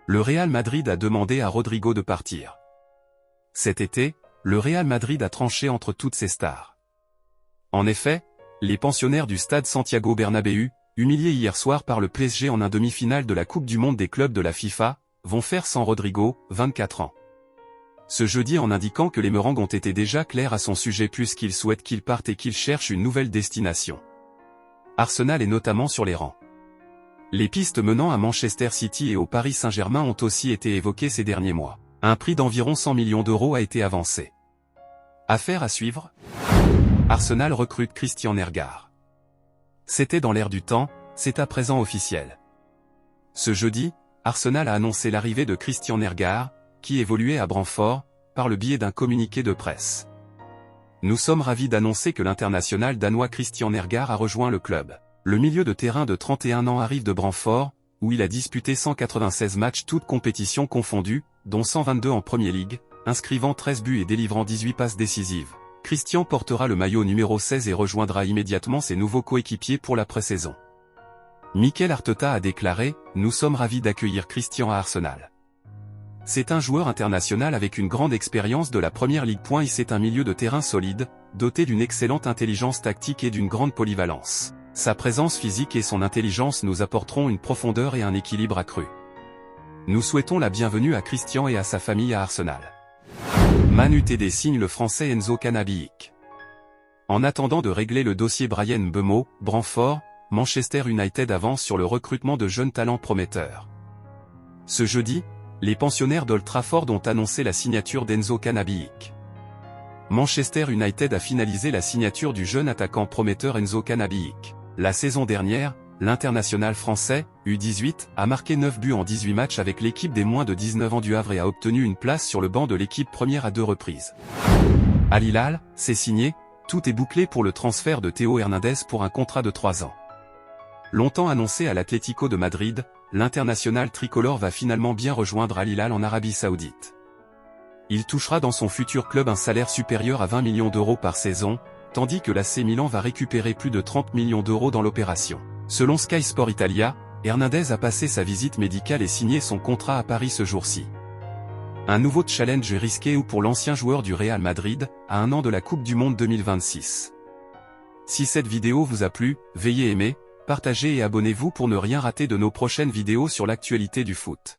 Le Real Madrid a demandé à Rodrigo de partir. Cet été, le Real Madrid a tranché entre toutes ses stars. En effet, les pensionnaires du stade Santiago Bernabéu, humiliés hier soir par le PSG en demi-finale de la Coupe du Monde des clubs de la FIFA, vont faire sans Rodrigo, 24 ans. Ce jeudi en indiquant que les Merengues ont été déjà clairs à son sujet puisqu'ils souhaitent qu'il parte et qu'il cherche une nouvelle destination. Arsenal est notamment sur les rangs. Les pistes menant à Manchester City et au Paris Saint-Germain ont aussi été évoquées ces derniers mois. Un prix d'environ 100 millions d'euros a été avancé. Affaire à suivre. Arsenal recrute Christian Nergar. C'était dans l'air du temps, c'est à présent officiel. Ce jeudi, Arsenal a annoncé l'arrivée de Christian Nergar, qui évoluait à Brentford, par le biais d'un communiqué de presse. Nous sommes ravis d'annoncer que l'international danois Christian Nergar a rejoint le club. Le milieu de terrain de 31 ans arrive de Brentford, où il a disputé 196 matchs toutes compétitions confondues, dont 122 en Premier League, inscrivant 13 buts et délivrant 18 passes décisives. Christian portera le maillot numéro 16 et rejoindra immédiatement ses nouveaux coéquipiers pour la pré-saison. Mikel Arteta a déclaré « Nous sommes ravis d'accueillir Christian à Arsenal. C'est un joueur international avec une grande expérience de la Première Ligue. C'est un milieu de terrain solide, doté d'une excellente intelligence tactique et d'une grande polyvalence. Sa présence physique et son intelligence nous apporteront une profondeur et un équilibre accru. Nous souhaitons la bienvenue à Christian et à sa famille à Arsenal. Man Utd signe le français Enzo Cannabik. En attendant de régler le dossier Bryan Mbeumo, Brentford, Manchester United avance sur le recrutement de jeunes talents prometteurs. Ce jeudi, les pensionnaires d'Old Trafford ont annoncé la signature d'Enzo Cannabik. Manchester United a finalisé la signature du jeune attaquant prometteur Enzo Cannabik. La saison dernière, l'international français, U18, a marqué 9 buts en 18 matchs avec l'équipe des moins de 19 ans du Havre et a obtenu une place sur le banc de l'équipe première à 2 reprises. Al Hilal, c'est signé, tout est bouclé pour le transfert de Théo Hernandez pour un contrat de 3 ans. Longtemps annoncé à l'Atlético de Madrid, l'international tricolore va finalement bien rejoindre Al Hilal en Arabie Saoudite. Il touchera dans son futur club un salaire supérieur à 20 millions d'euros par saison, tandis que l'AC Milan va récupérer plus de 30 millions d'euros dans l'opération. Selon Sky Sport Italia, Hernandez a passé sa visite médicale et signé son contrat à Paris ce jour-ci. Un nouveau challenge risqué pour l'ancien joueur du Real Madrid, à 1 an de la Coupe du Monde 2026. Si cette vidéo vous a plu, veuillez aimer, partager et abonnez-vous pour ne rien rater de nos prochaines vidéos sur l'actualité du foot.